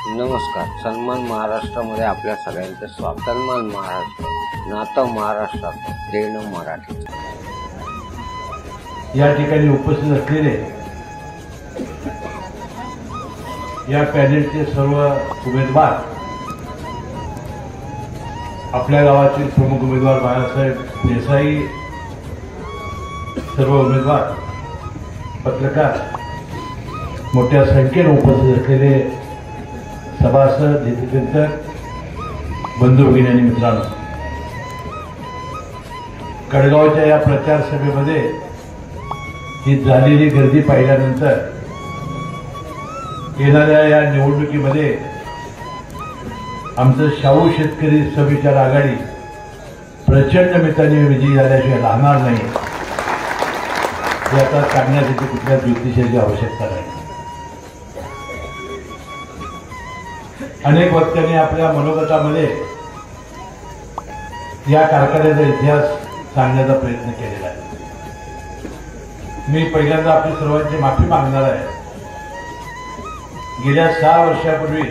नमस्कार. सन्मान महाराष्ट्रामध्ये आपल्या सगळ्यांचे स्वागत. सन्मान महाराष्ट्र, नातं महाराष्ट्राचं, देणं मराठी. या ठिकाणी उपस्थित असलेले या पॅनेलचे सर्व उमेदवार, आपल्या गावातील प्रमुख उमेदवार बाळासाहेब देसाई, सर्व उमेदवार, पत्रकार, मोठ्या संख्येने उपस्थित असलेले सभासद, हितचिंतक, बंधू भगिनी आणि मित्रांनो, कडगावच्या या प्रचार सभेमध्ये ही झालेली गर्दी पाहिल्यानंतर येणाऱ्या या निवडणुकीमध्ये आमचं शाहू शेतकरी सबविचार आघाडी प्रचंड मतांनी विजयी झाल्याशिवाय राहणार नाही, हे आता सांगण्यासाठी कुठल्या ज्योतिषाची आवश्यकता नाही. अनेक वक्त्यांनी आपल्या मनोगतामध्ये या कारखान्याचा इतिहास सांगण्याचा प्रयत्न केलेला आहे. मी पहिल्यांदा आपली सर्वांची माफी मागणार आहे. गेल्या 6 वर्षापूर्वी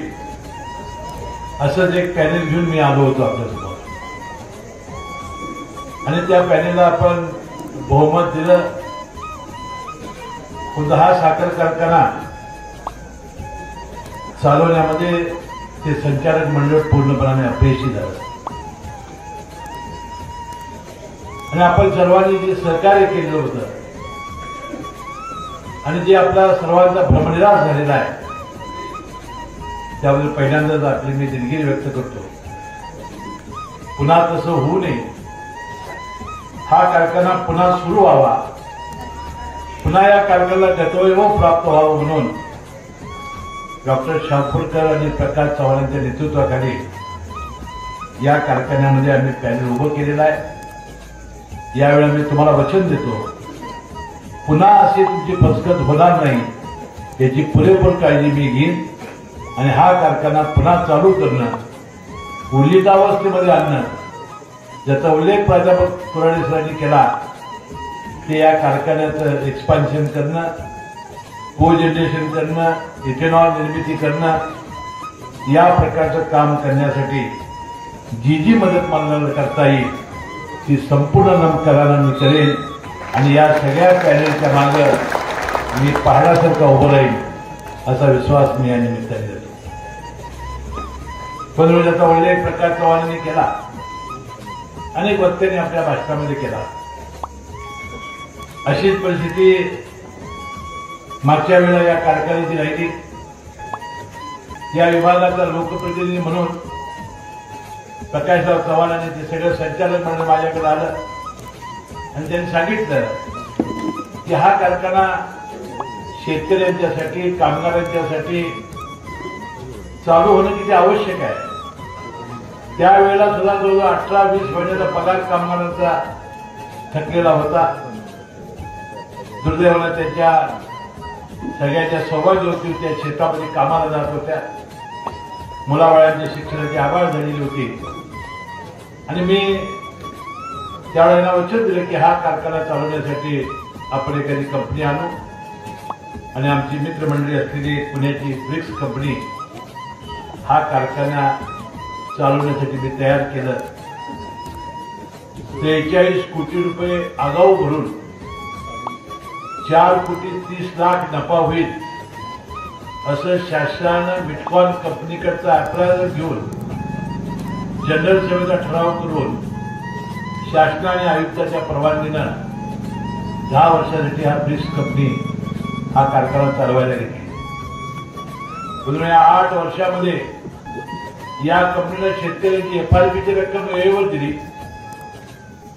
असंच एक पॅनेल घेऊन मी आलो होतो आपल्यासमोर, आणि त्या पॅनेलला आपण बहुमत दिलं. पुन्हा साखर कारखाना चालवण्यामध्ये ते संचालक मंडळ पूर्णपणे अपयशी झालं, आणि आपण सर्वांनी जे सहकार्य केलेलं होतं आणि जे आपला सर्वांचा भ्रमनिरास झालेला आहे, त्याबद्दल पहिल्यांदाच आपली मी दिलगिरी व्यक्त करतो. पुन्हा तसं होऊ नये, हा कारखाना पुन्हा सुरू व्हावा, पुन्हा या कारखान्याला गतवैभव प्राप्त व्हावं म्हणून डॉक्टर शापूरकर आणि प्रकाश चव्हाणांच्या नेतृत्वाखाली या कारखान्यामध्ये आम्ही पॅनेल उभं केलेलं आहे. यावेळी मी तुम्हाला वचन देतो, पुन्हा अशी तुमची फसगत होणार नाही याची पुरेपूर काळजी मी घेईन, आणि हा कारखाना पुन्हा चालू करणं, उर्जितावस्थेमध्ये आणणं, ज्याचा उल्लेख प्राध्यापक कुराडे सरांनी केला, ते या कारखान्याचं एक्सपान्शन करणं, कोजनरेशन करणं, इथेनॉल निर्मिती करणं, या प्रकारचं काम करण्यासाठी जी मदत मला करता येईल ती संपूर्ण नमकरानं मी करेन, आणि या सगळ्या पॅनेलच्या मागे मी पहाडासारखा उभं राहील असा विश्वास मी या निमित्ताने देतो. पण ज्याचा उल्लेख प्रकाश चव्हाणांनी केला, अनेक वक्त्यांनी आपल्या भाषणामध्ये केला. अशीच परिस्थिती मागच्या वेळेला या कारखान्याची राहिली. या विभागाचा लोकप्रतिनिधी म्हणून प्रकाशराव चव्हाणांनी ते सगळं संचालन मंडळ माझ्याकडे आलं, आणि त्यांनी सांगितलं की हा कारखाना शेतकऱ्यांच्यासाठी, कामगारांच्यासाठी चालू होणं किती आवश्यक आहे. त्यावेळेला सुद्धा जवळजवळ 18-20 महिन्याचा पगार कामगारांचा थकलेला होता. दुर्दैवाने त्यांच्या सगळ्याच्या सौभाग्य होती, त्या शेतामध्ये कामाला जात होत्या, मुलाबाळांच्या शिक्षणाची आभाळ झालेली होती, आणि मी त्यावेळेला वचन दिलं की हा कारखाना चालवण्यासाठी आपण एखादी कंपनी आणू, आणि आमची मित्रमंडळी असलेली पुण्याची ब्रिक्स कंपनी हा कारखाना चालवण्यासाठी मी तयार केलं. 43 कोटी रुपये आगाऊ भरून 4 कोटी 30 लाख नफा होईल असं शासनानं बिटकॉइन कंपनीकडचा अप्रायझर घेऊन जनरल सभेचा ठराव करून शासन आणि आयुक्ताच्या परवानगीनं 10 वर्षासाठी हा ब्रिक्स कंपनी हा कारखाना चालवायला घेतली. म्हणून या 8 वर्षामध्ये या कंपनीला शेतकऱ्यांची FRPची रक्कम वेळेवर दिली,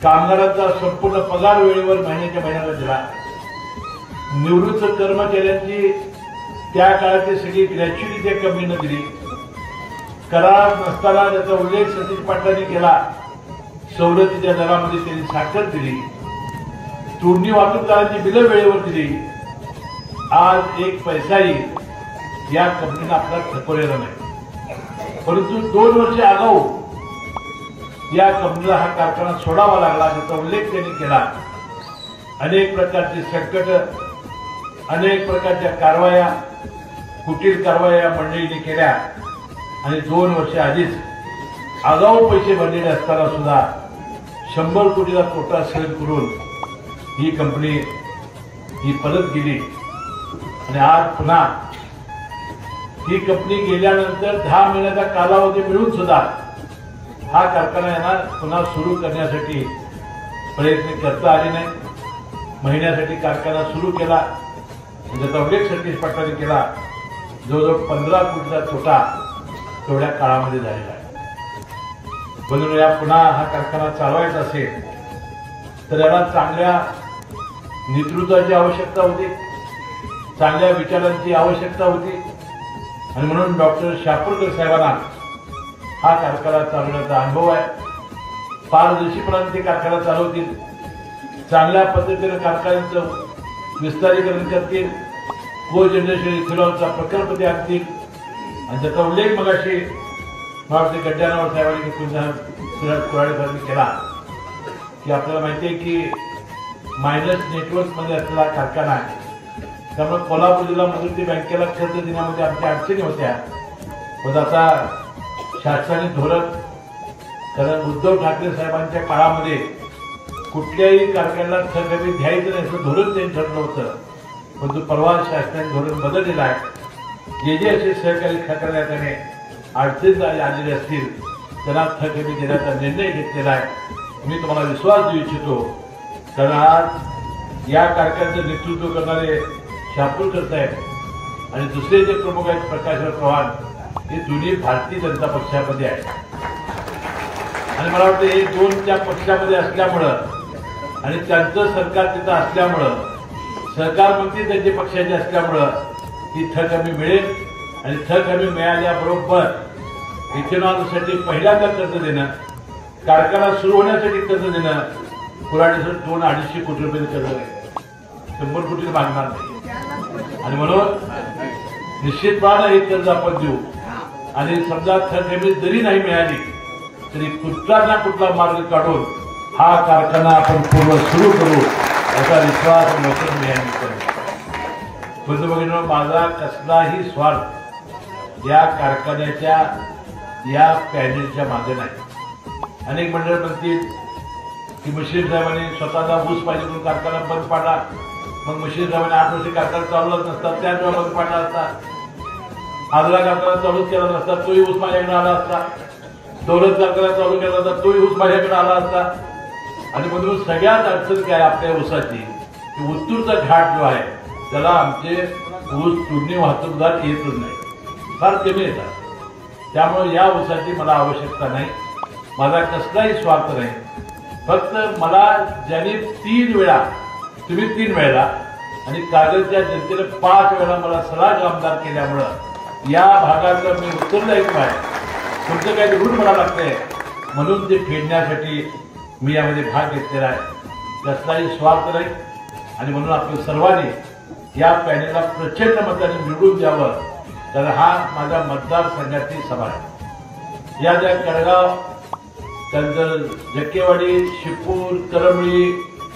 कामगारांचा संपूर्ण पगार वेळेवर महिन्याच्या महिन्याला दिला, निवृत्त कर्मचाऱ्यांची त्या काळातली सगळी ग्रॅच्युटी त्या कंपनीनं दिली. करार नसताना त्याचा उल्लेख सतीश पाटलांनी केला, सवलतीच्या दरामध्ये त्यांनी साखर दिली, तोडणी वाहतूकदारांची बिलं वेळेवर दिली. आज एक पैसाही या कंपनीनं आपला थकवलेला नाही, परंतु 2 वर्ष आगाऊ या कंपनीला हा कारखाना सोडावा लागला, त्याचा उल्लेख त्यांनी केला. अनेक प्रकारची संकट, अनेक प्रकारच्या कारवाया, कुटील कारवाया मंडळीने केल्या, आणि 2 वर्ष आधीच आगाऊ पैसे भरलेले असताना सुद्धा 100 कोटीचा तोटा सहन करून ही कंपनी ही परत गेली आणि आज पुन्हा ही कंपनी गेल्यानंतर 10 महिन्याचा कालावधी मिळून सुद्धा हा कारखाना यांना पुन्हा सुरू करण्यासाठी प्रयत्न करता आले नाही. महिन्यासाठी कारखाना सुरू केला, ज्याचा उल्लेख सतीश पाटलांनी केला. जवळजवळ 15 कोटीचा तोटा तेवढ्या काळामध्ये झालेला आहे. म्हणून या पुन्हा हा कारखाना चालवायचा असेल तर याला चांगल्या नेतृत्वाची आवश्यकता होती, चांगल्या विचारांची आवश्यकता होती. आणि म्हणून डॉक्टर शापूरकर साहेबांना हा कारखाना चालवण्याचा अनुभव आहे. पारदर्शीपणाने ते कारखाना चालवतील, चांगल्या पद्धतीने कारखान्याचं विस्तारीकरण करतील, को जनरेशन इथेनॉलचा प्रकल्प ते आणतील. आणि त्याचा उल्लेख मगाशी महाराष्ट्र गड्ड्यानावर साहेबांनी कुराडे साहेबांनी केला की आपल्याला माहिती आहे की मायनस नेटवर्कमध्ये असलेला कारखाना आहे. त्यामुळे कोल्हापूर जिल्हा मजूरी बँकेला कर्ज देण्यामध्ये आमच्या अडचणी होत्या. पण आता शासनाने धोरण, कारण उद्धव ठाकरे साहेबांच्या काळामध्ये कुठल्याही कारखान्याला थकबाकी द्यायचं नाही असं धोरण त्यांनी ठरलं होतं. पण तो परवा शासनाने धोरण बदललेलं आहे. जे असे सहकारी कारखान्याने अडचणी आलेले असतील त्यांना थकबाकी देण्याचा निर्णय घेतलेला आहे. मी तुम्हाला विश्वास देऊ इच्छितो, कारण आज या कारखान्याचं नेतृत्व करणारे शापूरकर साहेब आणि दुसरे जे प्रमुख आहेत प्रकाशराव चव्हाण, हे दोन्ही भारतीय जनता पक्षामध्ये आहेत. आणि मला वाटतं हे 2 त्या पक्षामध्ये असल्यामुळं आणि त्यांचं सरकार तिथं असल्यामुळं, सहकार मंत्री त्यांचे पक्षाचे असल्यामुळं ती थक कमी मिळेल. आणि थक कमी मिळाल्याबरोबर इथेनॉलसाठी पहिल्यांदा कर्ज देणं, कारखाना सुरू होण्यासाठी कर्ज देणं, कुराडे 2-250 कोटी रुपये कर्ज आहे, 100 कोटी मागणार नाही. आणि म्हणून निश्चितपणे हे कर्ज आपण देऊ. आणि समजा थक कमी जरी नाही मिळाली तरी कुठला ना कुठला मार्ग काढून हा कारखाना आपण पूर्ण सुरू करू याचा विश्वास लोक मिळाली करू. माझा कसलाही स्वार्थ या कारखान्याच्या या पॅनेलच्या मागे नाही. अनेक मंडळ म्हणतील की मुश्रीफ साहेबांनी स्वतःचा ऊस पाहिजे म्हणून कारखाना बंद पाडला, मग मुश्रीफ साहेबांनी 8 वर्ष कारखाना चालवलाच नसता, त्याच वेळा बंद पाडला असता. आजला कारखाना चालूच केला नसता, तोही ऊस माझ्याकडे आला असता. दौलत कारखाना चालू केला असता, तोही ऊस माझ्याकडे आला असता. आणि म्हणून सगळ्यात अडचण काय आपल्या ऊसाची, की उत्तूरचा घाट जो आहे त्याला आमचे ऊस तोडणी वाहतूकदार येतच नाही, फार कमी येतात. त्यामुळे या ऊसाची मला आवश्यकता नाही, माझा कसलाही स्वार्थ नाही. फक्त मला ज्यांनी 3 वेळा, तुम्ही 3 वेळा आणि कागदच्या जनतेने 5 वेळा मला सलग आमदार केल्यामुळं या भागातलं मी उत्तरदायित्व आहे. तुमचं काही रूढ मला लागतंय म्हणून ते फेडण्यासाठी मी यामध्ये भाग घेतलेला आहे. कसलाही स्वार्थ नाही. आणि म्हणून आपण सर्वांनी या पॅनेलला प्रचंड मताने निवडून द्यावं, कारण हा माझ्या मतदारसंघाची सभा आहे. या ज्या कडगाव, त्यानंतर जक्केवाडी, शिपूर, करमळी,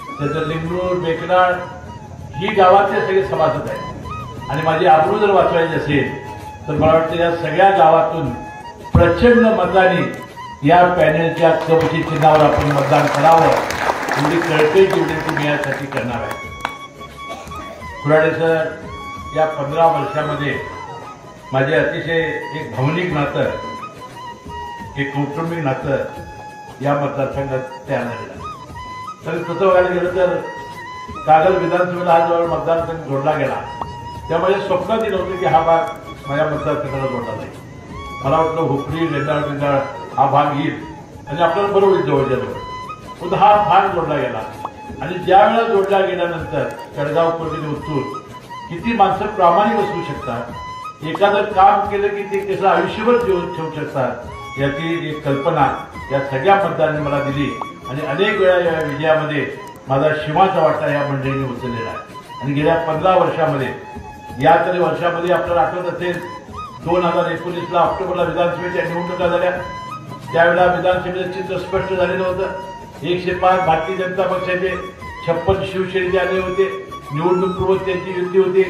त्यानंतर लिंगरूर, बेकनाळ ही गावातले सगळे सभासद आहेत. आणि माझी आबरू जर वाचवायची असेल तर मला वाटतं या सगळ्या गावातून प्रचंड मताने या पॅनेलच्या कवची चिन्हावर आपण मतदान करावं, एवढी कळकळीची विनंती मी यासाठी करणार आहे. कुराडे सर, या 15 वर्षामध्ये माझे अतिशय एक भावनिक नातं, एक कौटुंबिक नातं या मतदारसंघात तयार झालेलं आहे. तर तसं बघायला गेलं तर कागल विधानसभेला हा जवळ मतदारसंघ जोडला गेला, त्यामुळे स्वप्नात येत होतं की हा भाग माझ्या मतदारसंघाला जोडला जाईल. मला वाटलं हुपरी, रेंदाळ हा भाग येईल आणि आपल्याला बरोबर जवळच्या जवळ, पण हा भाग जोडला गेला. आणि ज्या वेळेला जोडला गेल्यानंतर कडगाव, कोल्हापूर, उत्तूर किती माणसं प्रामाणिक असू शकतात, एखादं काम केलं की ते कसं आयुष्यभर ठेवू शकतात, याची एक कल्पना या सगळ्या मतदारांनी मला दिली. आणि अनेक वेळा या विजयामध्ये माझा शिवाचा वाटा या मंडळींनी उचललेला आहे. आणि गेल्या 15 वर्षामध्ये, या तरी वर्षामध्ये आपल्याला आठवत असेल 2019ला ऑक्टोबरला विधानसभेच्या निवडणुका झाल्या. त्यावेळेला विधानसभेचं चित्र स्पष्ट झालेलं होतं. 105 भारतीय जनता पक्षाचे, 56 शिवसेनेचे आले होते. निवडणूक पूर्व त्यांची युती होती,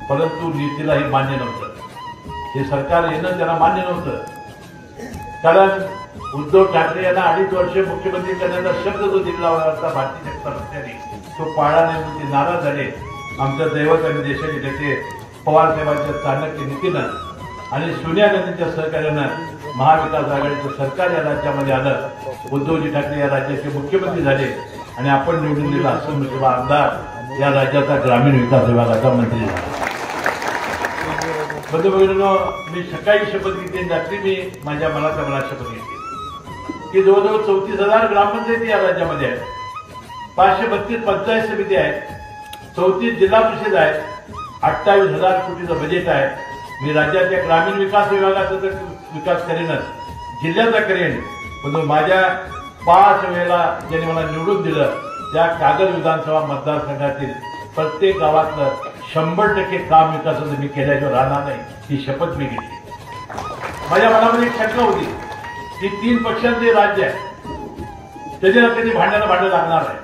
परंतु युतीला हे मान्य नव्हतं. हे सरकार येणं त्यांना मान्य नव्हतं. कारण उद्धव ठाकरे यांना 2.5 वर्ष मुख्यमंत्री करण्याचा शब्द जो दिला होता भारतीय जनता पक्षाने, तो पाळला नाही म्हणून ते नाराज झाले. आमच्या दैवत आणि देशाचे नेते पवार साहेबांच्या चाणक्य नीतीनं आणि सोनिया गांधींच्या सहकार्यानं महाविकास आघाडीचं सरकार या राज्यामध्ये आलं. उद्धवजी ठाकरे या राज्याचे मुख्यमंत्री झाले आणि आपण निवडून दिला असं आमदार या राज्याचा ग्रामीण विकास विभागाचा मंत्री झाला. बंधुभगिनींनो, मी सकाळी शपथ घेतली, रात्री मी माझ्या मनाच्या मनात शपथ घेतली की जवळजवळ 34,000 ग्रामपंचायती या राज्यामध्ये आहेत, 532 पंचायत समिती आहेत, 34 जिल्हा परिषद आहेत, 28,000 कोटीचं बजेट आहे. मी राज्याच्या ग्रामीण विकास विभागाचा तर विकास करेनच, जिल्ह्याचा करेन, पण माझ्या 5 वेळेला ज्यांनी मला निवडून दिलं त्या कागद विधानसभा मतदारसंघातील प्रत्येक गावातलं 100% काम विकासाचं मी केल्याशिवाय राहणार नाही, ही शपथ मी घेतली. माझ्या मनामध्ये एक शंका होती की 3 पक्षांचे राज्य आहे, त्याच्याला कधी भांडण लागणार आहे.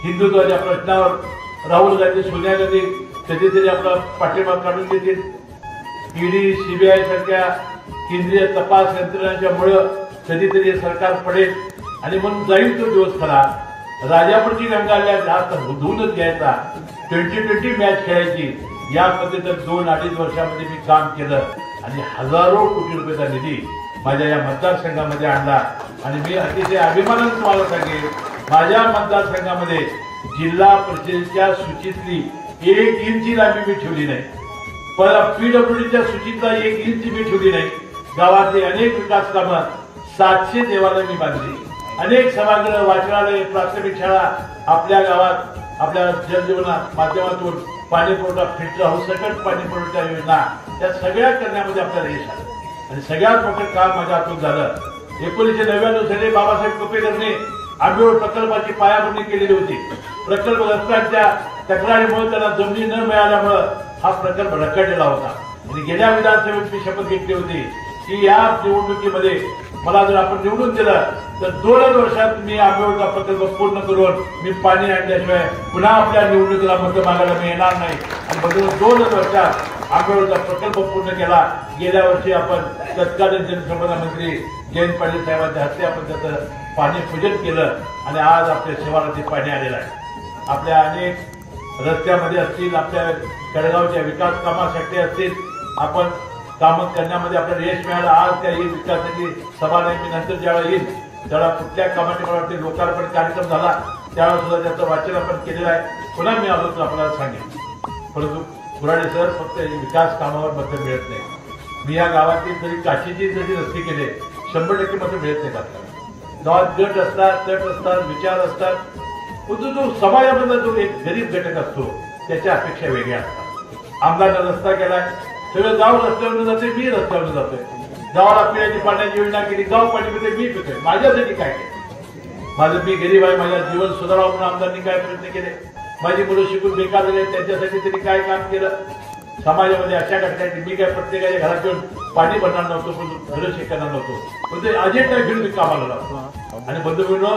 हिंदुत्वाच्या प्रश्नावर राहुल गांधी, सोनिया गांधी कधीतरी आपला पाठिंबा काढून देतील. ईडी, सीबीआय सारख्या केंद्रीय तपास यंत्रणांच्यामुळं कधीतरी सरकार पडेल आणि म्हणून जाईल तो दिवस खरा. राजापूरची गंगाला जास्त धुवूनच घ्यायचा, 2020 मॅच खेळायची, या पद्धतीनं 2-2.5 वर्षामध्ये मी काम केलं आणि हजारो कोटी रुपयाचा निधी माझ्या या मतदारसंघामध्ये आणला. आणि मी अतिशय अभिमानानं तुम्हाला सांगेन, माझ्या मतदारसंघामध्ये जिल्हा परिषदेच्या सूचीतली 1 इंची लांबी मी ठेवली नाही, पीडब्ल्यूडीच्या सूचीतला 1 इंच मी ठेवली नाही. गावातले अनेक विकास कामं, 700 देवालय मी बांधली, अनेक सभागृह, वाचनालय, प्राथमिक शाळा आपल्या गावात आपल्या जलजीवना माध्यमातून पाणी पुरवठा, फिल्टर हाऊस सकट पाणी पुरवठा योजना, या सगळ्या करण्यामध्ये आपल्याला यश आलं आणि सगळ्यात मोठं काम माझ्या हातून झालं. 1999 साली बाबासाहेब कुपेकरने आंबेवड प्रकल्पाची पायाभरणी केलेली होती. प्रकल्पग्रस्तांच्या तक्रारीमुळे त्यांना जमिनी न मिळाल्यामुळे हा प्रकल्प रखडलेला होता आणि गेल्या विधानसभेत मी शपथ घेतली होती की या निवडणुकीमध्ये मला जर आपण निवडून दिलं तर 2 वर्षात मी आंबेवडचा प्रकल्प पूर्ण करून मी पाणी आणल्याशिवाय पुन्हा आपल्या निवडणुकीला मत मागायला मी येणार नाही. आणि बदलून 2 वर्षात आंबेवडचा प्रकल्प पूर्ण केला. गेल्या वर्षी आपण तत्कालीन जलसंपदा मंत्री जयंत पाटील साहेबांच्या हस्ते आपण त्याचं पाणी पूजन केलं आणि आज आपल्या शिवारात पाणी आलेलं आहे. आपल्या अनेक रस्त्यामध्ये असतील, आपल्या कडेगावच्या विकास कामासाठी असतील, आपण कामं करण्यामध्ये आपल्याला यश मिळालं. आज त्या विकासाची सभा नाही, मी नंतर ज्यावेळेला येईल त्यावेळेला कुठल्या कामाची मला वाटते लोकार्पण कार्यक्रम झाला त्यावेळेला सुद्धा त्याचं वाचन आपण केलेलं आहे. पुन्हा मी आलो तर आपल्याला सांगेन. परंतु कुऱ्हाडे सर फक्त विकास कामावर मतं मिळत नाही. मी या गावातील जरी काशीची जरी रस्ते केले 100% मतं मिळत नाहीत. आपल्याला गावात गट असतात, तट असतात, विचार असतात, परंतु जो समाजामधला जो एक गरीब घटक असतो त्याच्या अपेक्षा वेगळ्या असतात. आमदारनं रस्ता केलाय, सगळं गाव रस्त्यावरून जाते, मी रस्त्यावरून जातोय. गावाला पिण्याची पाण्याची योजना केली, गाव पाणी पिते, मी पितोय. माझ्यासाठी काय केलं? माझं मी गरीब आहे, माझ्या जीवन सुधारावं म्हणून आमदारांनी काय प्रयत्न केले? माझी मुलं शिकून बेकार झाले, त्यांच्यासाठी त्यांनी काय काम केलं? समाजामध्ये अशा घटकांची मी काय प्रत्येकाच्या घरात येऊन पाणी भरणार नव्हतो, पण घरं शिकणार नव्हतो, पण ते अजित नाही फिरून मी कामाला लागतो. आणि बंधुभगिनींनो,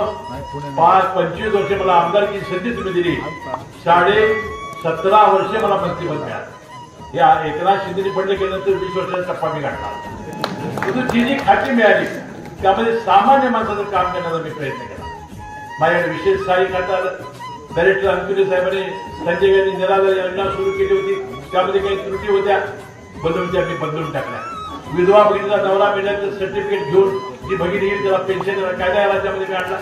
25 वर्ष मला आमदारकी संधी तुम्ही दिली, 17.5 वर्ष मला मंत्रिपद मिळालं. या एकनाथ शिंदे पडले केल्यानंतर 20 वर्षाचा टप्पा मी गाठला. जी जी खाती मिळाली त्यामध्ये सामान्य माणसाचं काम करण्याचा मी प्रयत्न केला. माझ्याकडे विशेष सहाय्य खाता आलं. डायरेक्टर अंकुले साहेबांनी संजय गांधी निराधार योजना सुरू केली होती, त्यामध्ये काही त्रुटी होत्या, बदलून मी बदलून टाकल्या. विधवा भगिनीला नवरा मिळण्याचं सर्टिफिकेट घेऊन जी भगिनी येईल त्याला पेन्शन कायदा या राज्यामध्ये मी आणला.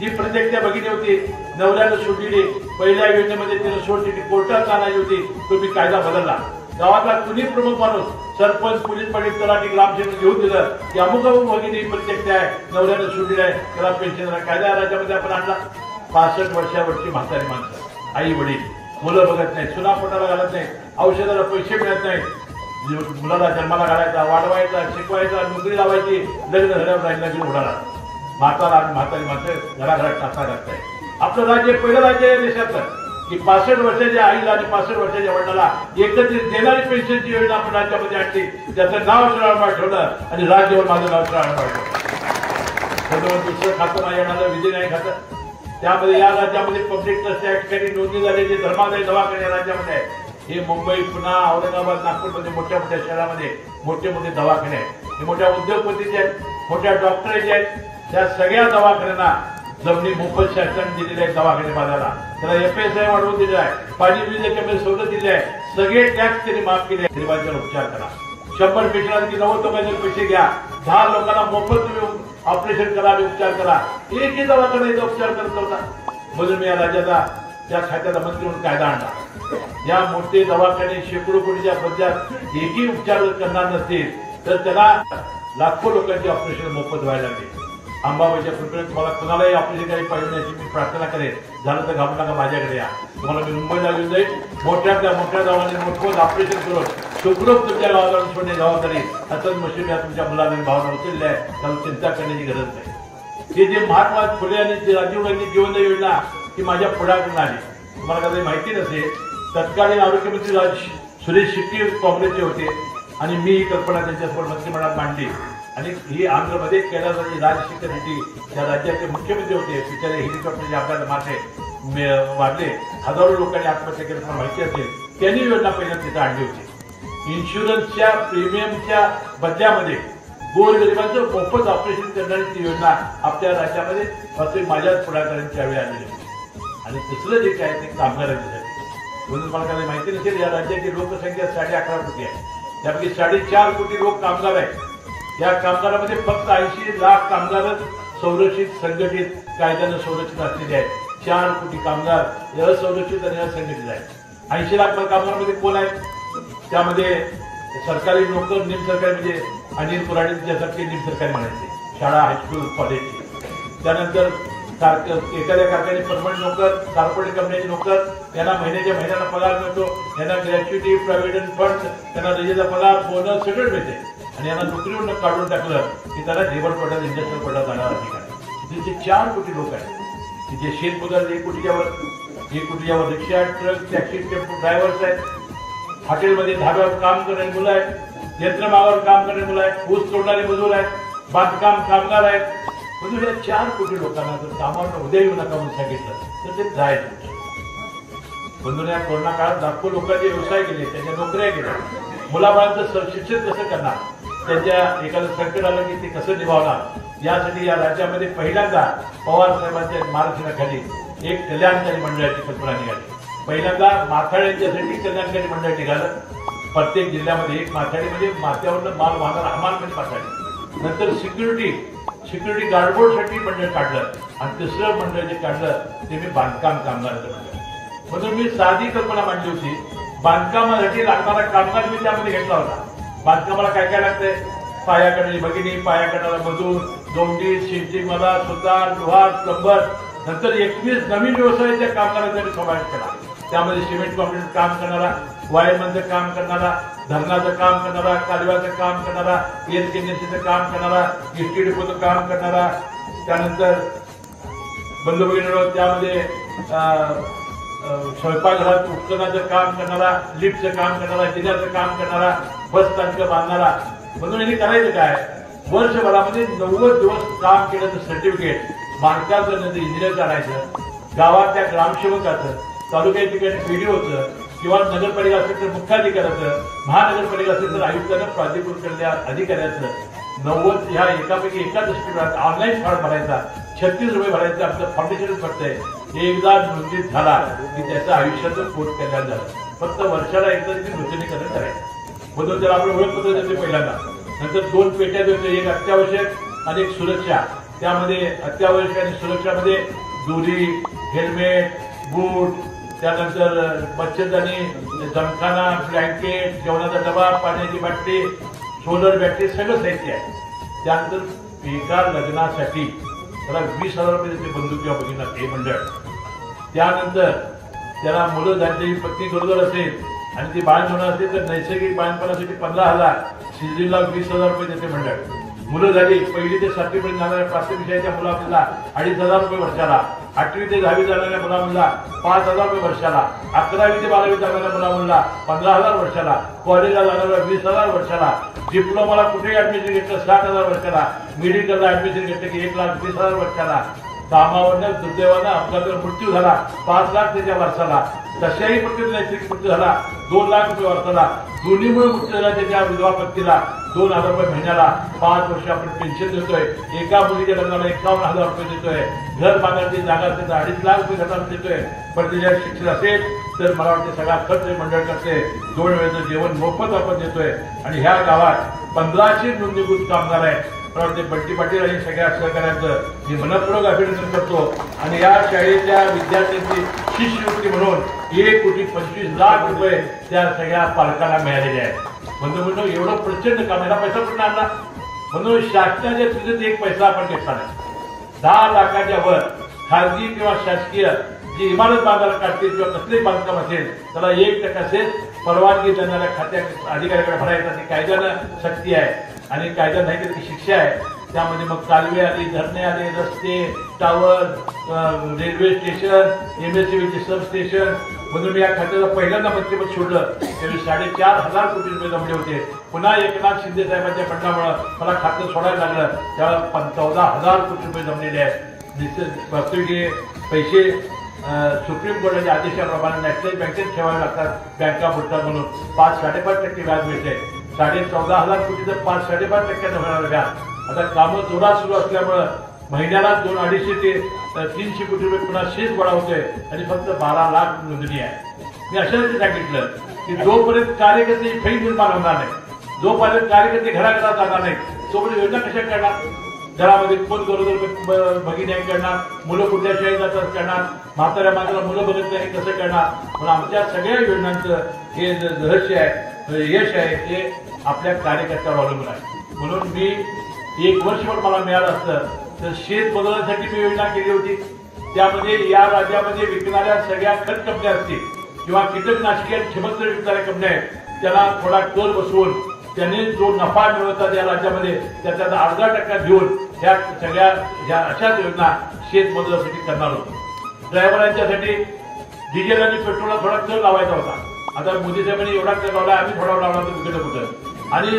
जी प्रत्येक त्या भगिनी होती नवऱ्यानं सोडलेली, पहिल्या योजनेमध्ये तिला सोडलेली कोर्टात आणायची होती, तो मी कायदा बदलला. गावातला कुणी प्रमुख माणूस, सरपंच, पोलीस पाटील, तलाठी, ग्रामसेवक घेऊन दिलं की अमुक अमुक भगिनी प्रत्येक त्या नवऱ्यानं सोडलेली आहे, त्याला पेन्शन कायदा या राज्यामध्ये आपण आणला. 65 वर्षावरची म्हातारी माणसं, आई वडील, मुलं बघत नाही, सुना पोटाला घालत नाही, औषधाला पैसे मिळत नाही, मुलाला जन्माला घालायचा, वाढवायचा, शिकवायचा, नोकरी लावायची, लग्न झाल्यावर राहिला की उडाला. म्हातारा आणि म्हातारी माणसं घराघरात टाचा घालताय. आपलं राज्य पहिलं राज्य आहे देशाचं की 65 वर्षाच्या आईला आणि 65 वर्षाच्या वडिलाला एकत्रित देणारी पेन्शनची योजना आपण राज्यामध्ये आणली. त्याचं नाव श्रावणबाळ ठेवलं आणि राज्यावर माझं नाव श्रावणबाळ ठेवलं. दुसरं खातं माझ्या नावाला विधी नाही खातं. त्यामध्ये या राज्यामध्ये पब्लिक ट्रस्ट ऍक्ट खाली नोंदणी झालेली धर्मादाय दवाखाने राज्यामध्ये आहे. हे मुंबई, पुणे, औरंगाबाद, नागपूरमध्ये मोठ्या मोठ्या शहरामध्ये मोठे मोठे दवाखाने आहेत. हे मोठ्या उद्योगपतीचे आहेत, मोठ्या डॉक्टरचे आहेत. त्या सगळ्या दवाखान्यांना जमिनी मोफत शासनाने दिलेले आहेत. दवाखाने बांधायला त्याला FSI वाढवून दिले आहे, पाणी वीज सवलत दिली आहे, सगळे टॅक्स त्यांनी माफ केले. गरिबांवर उपचार करा. 100 पेशंटांची 90 लोकांचे पैसे घ्या. 10 लोकांना मोफत तुम्ही ऑपरेशन करा आणि उपचार करा. एकही दवाखान्याचा उपचार करत होता. म्हणून मी या राज्याचा त्या खात्याचा मंत्री म्हणून कायदा आणला. या मोठे दवाखाने शेकडो कोटीच्या बदल्यात एकही उपचार करणार नसतील तर त्याला लाखो लोकांचे ऑपरेशन मोफत व्हायला लागले. अंबाबाईच्या कृपेने तुम्हाला कुणालाही ऑपरेशन काही पाहिजे मी प्रार्थना करेन. झालं तर घाबरू नका, माझ्याकडे या. तुम्हाला मी मुंबईला घेऊन जाईल. मोठ्या दवाखान्यात मोठमोठ ऑपरेशन करून सुखरूप तुमच्या गावाला सोडण्याची जबाबदारी असंच मशीन तुमच्या मुलांनी भावना उचलल्या आहे. त्याला चिंता करण्याची गरज नाही. हे जे महात्मा फुले आणि राजीव गांधी जीवन योजना ही माझ्या पुढाकडून आली. तुम्हाला कधी माहिती नसेल, तत्कालीन आरोग्यमंत्री सुरेश शेट्टी काँग्रेसचे होते आणि मी ही कल्पना त्यांच्यासमोर मंत्रिमंडळात मांडली. आणि ही आंध्रमध्ये कैलासवासी राजशेखर रेड्डी त्या राज्याचे मुख्यमंत्री होते. बिचारे हेलिकॉप्टरचे आपल्याला माथे वाढले, हजारो लोकांनी आत्महत्या केली, तुम्हाला माहिती असेल. त्यांनी योजना पहिल्यांदा तिथे आणली होती. इन्शुरन्सच्या प्रीमियमच्या बदल्यामध्ये गोरगरिबांचं मोफत ऑपरेशन करणारी ती योजना आपल्या राज्यामध्ये फक्त माझ्याच पुढाकारांची यावेळी आलेली होती. आणि तिसरं जे काय ते कामगारांसाठी. म्हणून मला काही माहिती नसेल, या राज्याची लोकसंख्या 11.5 कोटी आहे. त्यापैकी 4.5 कोटी लोक कामगार आहेत. या कामगारांमध्ये फक्त 80 लाख कामगारच संरक्षित संघटित कायद्यानं संरक्षित असलेले आहेत. 4 कोटी कामगार असंरक्षित आणि असंघटित आहेत. 80 लाख कामगारांमध्ये कोण आहेत? त्यामध्ये सरकारी नोकर, निमसरकारी म्हणजे अनिल कुराडे ज्यासारखे निमसरकारी म्हणायचे, शाळा, हायस्कूल, कॉलेजचे. त्यानंतर एखाद्या कारखान्याचे परमनंट नोकर, कॉर्पोरेट कंपनीचे नोकर, त्यांना महिन्याला पगार मिळतो. त्यांना ग्रॅच्युटी, प्रॉव्हिडंट फंड, त्यांना रजेचा पगार, बोनस सगळं मिळते. आणि यांना नोकरीवरून काढून टाकलं की त्याला लेबर कोटात, इंडस्ट्रियल कोटात जाणार अधिकार. तिथे 4 कोटी लोक आहेत. तिथे शेत पगार 1 कोटीच्या वर रिक्षा, ट्रक, टॅक्सी, टेम्पो ड्रायव्हर्स आहेत. हॉटेलमध्ये, धाब्यावर काम करणारी मुलं आहेत. यंत्रमागावर काम करणारी मुलं आहेत. ऊस तोडणारे मजूर आहेत. बांधकाम कामगार आहेत. म्हणून या 4 कोटी लोकांना जर कामावर उद्या येऊ नका म्हणून सांगितलं तर ते जायचं. म्हणून या कोरोना काळात लाखो लोकांचे व्यवसाय केले, त्यांच्या नोकऱ्या गेल्या. मुलाबाळांचं शिक्षण कसं करणार, त्यांच्या एखादं संकट आलं की ते कसं निभावणार, यासाठी या राज्यामध्ये पहिल्यांदा पवार साहेबांच्या मार्गदर्शनाखाली एक कल्याणकारी मंडळाची कल्पना निघाली. पहिल्यांदा माथाड्यांच्यासाठी कल्याणकारी मंडळ निघालं. प्रत्येक जिल्ह्यामध्ये एक माथाडी म्हणजे माथ्यावरनं माल वाहणार हमाल म्हणजे माथाडी. नंतर सिक्युरिटी गार्डबोर्डसाठी मंडळ काढलं. आणि तिसरं मंडळ जे काढलं ते मी बांधकाम कामगाराचं मंडळ. म्हणून मी साधी कल्पना मांडली होती. बांधकामासाठी लागणारा कामगार मी त्यामध्ये घेतला होता. बांधकामाला काय काय लागतंय? पाया करणारी भगिनी, पाया करणारा मजूर, दोंडी, शेंटिंग मला, सुतार, लोहार, प्लंबर. नंतर 21 नवीन व्यवसायाच्या कामगारांचा मी समावेश केला. त्यामध्ये सिमेंट कॉन्क्रीट काम करणारा, वायरमनचं काम करणारा, धरणाचं काम करणारा, कालव्याचं काम करणारा, एअर कंडिशनचं काम करणारा, एसटी डिपोचं काम करणारा, त्यानंतर बंधुभगिनी त्यामध्ये स्वयंपाकघरात उपकरणाचं काम करणारा, लिफ्टचं काम करणारा, जिन्याचं काम करणारा, बस स्थानक बांधणारा. म्हणून यांनी करायचं काय? वर्षभरामध्ये 90 दिवस काम केल्याचं सर्टिफिकेट बांधकामाचं नंतर इंजिनियर काढायचं, गावातल्या ग्रामसेवकाचं, तालुक्याच्या ठिकाणी PDOचं किंवा नगरपालिका असेल तर मुख्याधिकाऱ्याचं, महानगरपालिका असेल तर आयुक्तानं प्राधिकृत अधिकाऱ्याचं 90 ह्या एकापैकी एका दृष्टीकोनात ऑनलाईन फॉर्म भरायचा, 36 रुपये भरायचं. आमचं फाउंडेशनच पडतंय. एकदा नोंदणीत झाला की त्याचं आयुष्याचं पोट कल्याण झालं. फक्त वर्षाला एकदा त्याची नूतनीकरण करायचं. म्हणून त्याला आपण ओळखपत्र देतो पहिल्यांदा. नंतर 2 पेट्या देतो, एक अत्यावश्यक आणि एक सुरक्षा. त्यामध्ये अत्यावश्यक आणि सुरक्षामध्ये दोरी, हेल्मेट, बूट, त्यानंतर मच्छरदाणी, जमखाना, ब्लँकेट, जेवणाचा डबा, पाण्याची बाटली, सोलर बॅटरी सगळं साहित्य आहे. त्यानंतर बेकार लग्नासाठी त्याला 20,000 रुपये देते बंधू किंवा भगिनीला हे मंडळ. त्यानंतर त्याला मुलं झाली, पत्नी गरोदर असेल आणि ती बाळ होणार असेल तर नैसर्गिक बाळपणासाठी 15,000, सिजरीला 20,000 रुपये देते मंडळ. मुलं झाली 1ली ते 7वी पर्यंत जाणाऱ्या प्राथमिक शाळेच्या मुलाला 2,500 रुपये वर्षाला, 8वी ते 10वी जाणाऱ्या मुलामुला 5,000 रुपये वर्षाला, 11वी ते 12वी जाणाऱ्या मुलामुला 15,000 वर्षाला, कॉलेजला जाणाऱ्या 20,000 वर्षाला, डिप्लोमाला कुठेही ऍडमिशन घेतलं 60,000 वर्षाला, मेडिकलला ऍडमिशन घेतलं की 1,20,000 वर्षाला. कामावरनं दुर्दैवानं अपघातावर मृत्यू झाला, 5 लाख त्याच्या वर्षाला, तशाही प्रत्येक नैसर्गिक मृत्यू झाला 2 लाख रुपये वर्षाला, दोन्हीमुळे मृत्यू झाला त्याच्या विधवा पत्नीला 2,000 रुपये महिन्याला, 5 वर्ष आपण पेन्शन देतोय, एका मुलीच्या लग्नाला 51,000 रुपये देतोय, घर बांधण्याची जागा त्याचा 2.5 लाख रुपये घरात देतोय, पण त्याच्या शिक्षण असेल तर मला वाटते सगळा खर्च मंडळ करते, 2 वेळेचं जेवण मोफत आपण देतोय. आणि ह्या गावात 1500 नोंदणीकृत कामगार आहे. मला वाटते बंटी पाटील आणि सगळ्या सहकार्यांचं मी मनपूर्वक अभिनंदन करतो. आणि या शाळेच्या विद्यार्थ्यांची शिष्यवृत्ती म्हणून 1,25,00,000 रुपये त्या सगळ्या पालकांना मिळालेले आहेत. म्हणून एवढं प्रचंड काम, याला पैसा कुठून आणला? म्हणून शासनाच्या तुझं एक पैसा आपण घेतला नाही. 10 लाखाच्या वर खाजगी किंवा शासकीय जी इमारत बांधायला काढतील किंवा कसलेही बांधकाम असेल त्याला 1% सेस परवानगी देणाऱ्या खात्या अधिकाऱ्याकडे भरायचा. ती कायद्यानं सक्ती आहे आणि कायदा नाही तर ती शिक्षा आहे. त्यामध्ये मग कालवे आली, धरणे आले, रस्ते, टावर, रेल्वे स्टेशन, MSCBचे सब स्टेशन. म्हणून मी या खात्याला पहिल्यांदा मंत्रिपद सोडलं त्यावेळी 4,500 कोटी रुपये जमले होते. पुन्हा एकनाथ शिंदे साहेबांच्या फंडामुळे मला खातं सोडायला लागलं, त्यावेळेला 14,000 कोटी रुपये जमलेले आहेत. वास्तविक पैसे सुप्रीम कोर्टाच्या आदेशाप्रमाणे नॅशनल बँकेत ठेवावे लागतात, बँका बुडतात म्हणून 5-5.5% व्याज मिळते. 14,500 कोटीचं 5-5.5% होणार व्याज. आता कामं जोरात सुरू असल्यामुळं महिन्याला 200-250 ते 300 कोटी रुपये पुन्हा शेत गोळा होतोय आणि फक्त 12 लाख नोंदणी आहे. मी अशाच सांगितलं की जोपर्यंत कार्यकर्ते फैल निर्माण होणार नाही, जोपर्यंत कार्यकर्ते घराघरात जाणार नाही, तोपर्यंत योजना कशा करणार? घरामध्ये कोण गरोदर भगिनी करणार, मुलं कुठल्या शाळेत जातात करणार, म्हाताऱ्या माणसाला मुलं बघत नाही कसं करणार? पण आमच्या सगळ्या योजनांचं हे रहस्य आहे, यश आहे, ते आपल्या कार्यकर्त्यावर अवलंबून आहे. म्हणून मी 1 वर्षभर मला मिळालं असतं तर शेत बदलण्यासाठी मी योजना केली होती. त्यामध्ये या राज्यामध्ये विकणाऱ्या सगळ्या खत कंपन्या असतील किंवा कीटकनाशके क्षमस्त्र विकणाऱ्या कंपन्या आहेत, त्याला थोडा कर बसवून त्यांनी जो नफा मिळवतात या राज्यामध्ये त्याचा 0.5% घेऊन ह्या सगळ्या ह्या अशाच योजना शेत मजुरासाठी करणार होतो. ड्रायव्हरांच्यासाठी डिझेल आणि पेट्रोलला थोडा कर लावायचा होता. आता मोदी साहेबांनी एवढा कर लावला, आम्ही थोडा लावला तर विकलं कुठं? आणि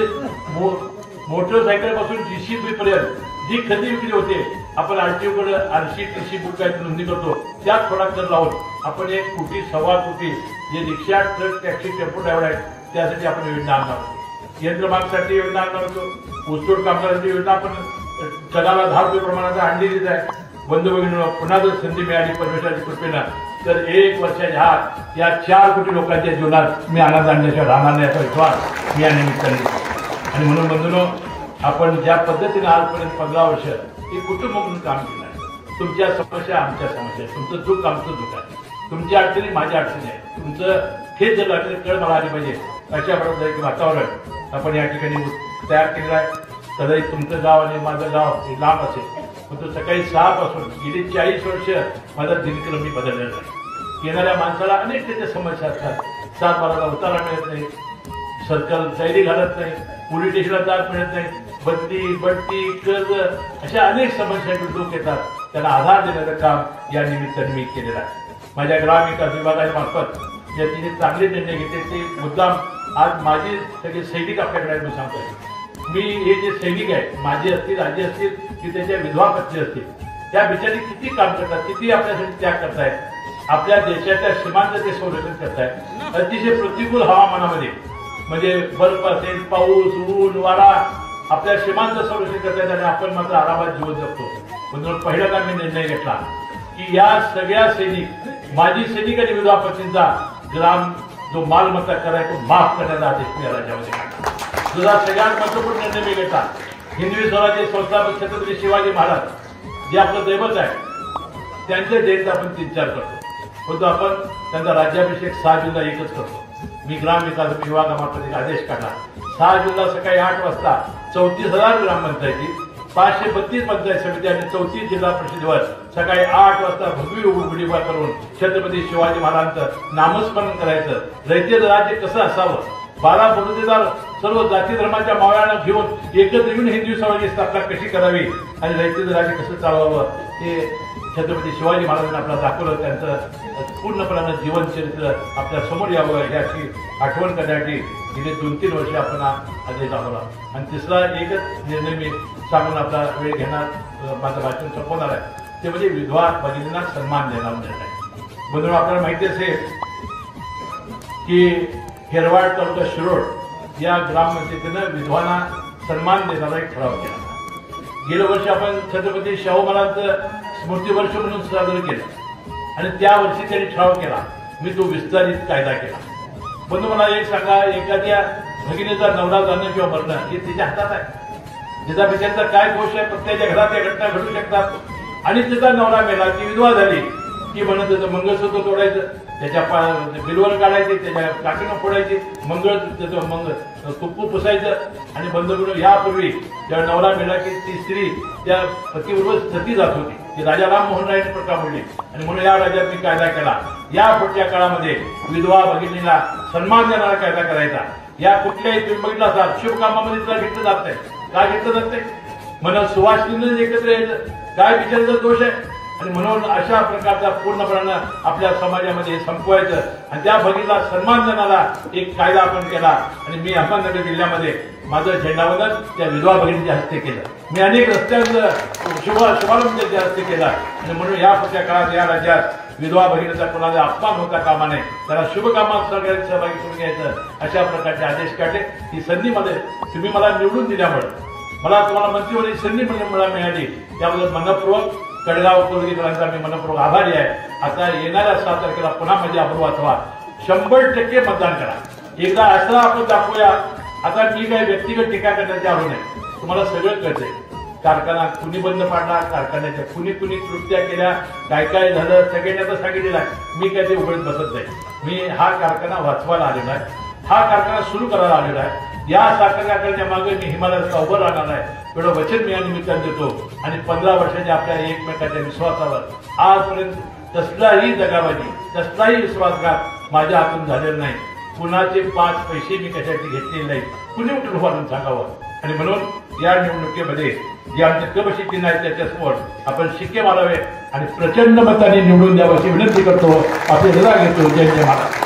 मोटरसायकलपासून GCB पर्यंत जी खरेदी विक्री होते, आपण RTOकडे RC-TC बुक काय नोंदणी करतो, त्यात थोडा कर लावून आपण 1 कोटी 1.25 कोटी जे रिक्षा, ट्रक, टॅक्सी, टेम्पो ड्रायव्हर आहेत त्यासाठी आपण योजना आणणार होतो. यंत्रमागसाठी योजना आणणार होतो. ऊसतोड कामगारांची योजना आपण जगाला 10 रुपये प्रमाणात आणलेलीच आहे. बंधू भगिनींनो, पुन्हा जर संधी मिळाली परमेश्वराच्या कृपेनं तर 1 वर्षाच्या आत या 4 कोटी लोकांच्या जीवनात मी आनंद आणण्याशिवाय राहणार नाही असा विश्वास मी या निमित्ताने. आणि म्हणून बंधूंनो, आपण ज्या पद्धतीने आजपर्यंत 15 वर्ष हे कुटुंब म्हणून काम केलं आहे, तुमच्या समस्या आमच्या समस्या, तुमचं दुःख आमचं दुःख आहे, तुमच्या अडचणी माझ्या अडचणी आहे, तुमचं हे जर लागले कळ मला आली पाहिजे अशा प्रकारचं एक वातावरण आपण या ठिकाणी तयार केलेलं आहे. कदाचित तुमचं गाव आणि माझं गाव हे लांब असेल, पण तो सकाळी 6 पासून गेली 40 वर्ष माझा दिनक्रम मी बदललेला आहे. येणाऱ्या माणसाला अनेक त्याच्या समस्या असतात. 7 बाराला उतारा मिळत नाही, सर्कल तयारी घालत नाही, पोलीस स्टेशनला जात मिळत नाही, बदली कर्ज अशा अनेक समस्यांकडे लोक येतात. त्यांना आधार देण्याचं काम या निमित्ताने मी केलेलं आहे. माझ्या ग्रामविकास विभागाच्या मार्फत जे तिने चांगले निर्णय घेतले ते मुद्दाम आज माझे सगळे सैनिक आपल्याकडे आहेत. मी सांगतोय, मी हे जे सैनिक आहेत, माझे असतील, राज्य असतील की त्याच्या विधवा पत्नी असतील, त्या बिचारी किती काम करतात, किती आपल्यासाठी त्याग करतायत, आपल्या देशाच्या सीमांचं ते संरक्षण करतायत. अतिशय प्रतिकूल हवामानामध्ये म्हणजे बर्फ असेल, पाऊस, ऊन, वारा, आपल्या सीमांचं संरक्षण करतायत आणि आपण मात्र आरामात जीवन जगतो. म्हणून पहिल्यांदा मी निर्णय घेतला की या सगळ्या सैनिक, माजी सैनिक आणि विधवा पत्नींचा ग्राम जो मालमत्ता करायचा तो माफ करण्याचा आदेश मी राज्यामध्ये तुझा सगळ्यात महत्वपूर्ण निर्णय मी घेतला. हिंदवी स्वराज्य संस्थापक छत्रपती शिवाजी महाराज जे आपलं दैवत आहे, त्यांच्या जयंती आपण 3-4 करतो, परंतु आपण त्यांचा राज्याभिषेक 6 जूनला एकच करतो. मी ग्रामविकास विभागामार्फत एक आदेश काढला. 6 जूनला सकाळी 8 वाजता 34,000 ग्रामपंचायती, 532 पंचायत समिती आणि 34 जिल्हा परिषदेवर सकाळी 8 वाजता भव्य उघडीवा करून छत्रपती शिवाजी महाराजांचं नामस्मरण करायचं. रयतेचं राज्य कसं असावं, 12 बलुतेदार सर्व जाती धर्माच्या मावळ्यांना घेऊन एकत्र येऊन हिंदवी स्वराज्याची स्थापना कशी करावी आणि रयतेचं राज्य कसं चालवावं हे छत्रपती शिवाजी महाराजांनी आपल्याला दाखवलं. त्यांचं पूर्णपणानं जीवनचरित्र आपल्या समोर यावं याची आठवण करण्यासाठी गेले 2-3 वर्ष आपण आदेश दाखवला. आणि तिसरा एकच निर्णय मी सांगून आपला वेळ घेणार, माझं भाषण संपवणार आहे. ते म्हणजे विधवा भगिनींना सन्मान देणारा निर्णय. म्हणून आपल्याला माहिती असेल की हेरवाड तालुका शिरोड या ग्रामपंचायतीनं विधवांना सन्मान देणारा एक ठराव केला. गेल्या वर्षी आपण छत्रपती शाहू महाराजांचं स्मृतिवर्ष म्हणून साजरं केलं आणि त्या वर्षी त्यांनी ठराव केला, मी तो विस्तारित कायदा केला. बंधू मला एक सांगा, एखाद्या भगिनीचा नवरा जाणं किंवा मरणं हे तिच्या हातात आहे. तिचा बिचारीचा काय दोष आहे? प्रत्येकाच्या घरात या घटना घडू शकतात आणि तिचा नवरा मेला, ती विधवा झाली की म्हणत त्याचं मंगळसूत्र तोडायचं, त्याच्या बिलवर काढायचे, त्याच्या काकीनं फोडायचे, त्याचं तुप्पू पुसायचं आणि बंद करून यापूर्वी जेव्हा नवरा मेला की ती स्त्री त्या पतीबरोबर सती जात होती. ती राजा राममोहन रायांनी प्रथा मोडली आणि म्हणून या राज्यात कायदा केला. या पुढच्या काळामध्ये विधवा भगिनीला सन्मान देणारा कायदा करायचा. या कुठल्याही तुम्ही बघितला असाल शुभ कामामध्ये तिला घेतलं जात नाही. काय घेतलं जात नाही? म्हणून सुवासिनीने एकत्र यायचं, काय विचारायचा दोष आहे? आणि म्हणून अशा प्रकारचा पूर्णपणे आपल्या समाजामध्ये संपवायचं आणि त्या भगिनीला सन्मान देणारा एक कायदा आपण केला. आणि मी अहमदनगर जिल्ह्यामध्ये माझं झेंडावंदन त्या विधवा भगिनीच्या हस्ते केलं. मी अनेक रस्त्यांचं शुभारंभ त्याच्या हस्ते केला. आणि म्हणून या पुढच्या काळात या राज्यात विधवा भगिनीचा कोणाला अपमान होता कामा नये, त्याला शुभ कामात सगळ्यांनी सहभागी करून घ्यायचं अशा प्रकारचे आदेश काढले. ही संधी मध्ये तुम्ही मला निवडून दिल्यामुळे मला तुम्हाला मंत्रिमंडळी संधी मला मिळाली, त्याबद्दल मनपूर्वक कडगाव कोलगेकरांचा मी मनपूर्वक आभारी आहे. आता येणाऱ्या 7 तारखेला पुन्हा माझी अब्रू वाचवा, 100% मतदान करा. एकदा असं आपण दाखवूया. आता मी काही व्यक्तिगत टीका करण्याचे आलो नाही, तुम्हाला सगळं कळतंय. कारखाना कुणी बंद पाडला, कारखान्याच्या कुणी कृत्या केल्या, काय काय झालं सगळ्यांनी आता सांगितलेलं आहे. मी काय ते उघडत बसत नाही. मी हा कारखाना वाचवायला आलेला आहे, हा कारखाना सुरू करायला आलेला आहे. या साखर कारखान्याच्या मागे मी हिमालयाचा उभं राहणार आहे एवढं वचन मी या निमित्तानं देतो. आणि 15 वर्षाच्या आपल्या एकमेकाच्या विश्वासावर आजपर्यंत कसलाही दगाबाजी, कसलाही विश्वासघात माझ्या हातून झालेला नाही. कुणाचे 5 पैसे मी कशासाठी घेतलेले नाही, कुणी उठून उभारून सांगावं. आणि म्हणून या निवडणुकीमध्ये जे आमचे कबशी चिन्ह आहे त्याच्यासमोर आपण शिक्के मारावे आणि प्रचंड मताने निवडून द्यावं अशी विनंती करतो. आपले सदा घेतो. जय जय महाराज.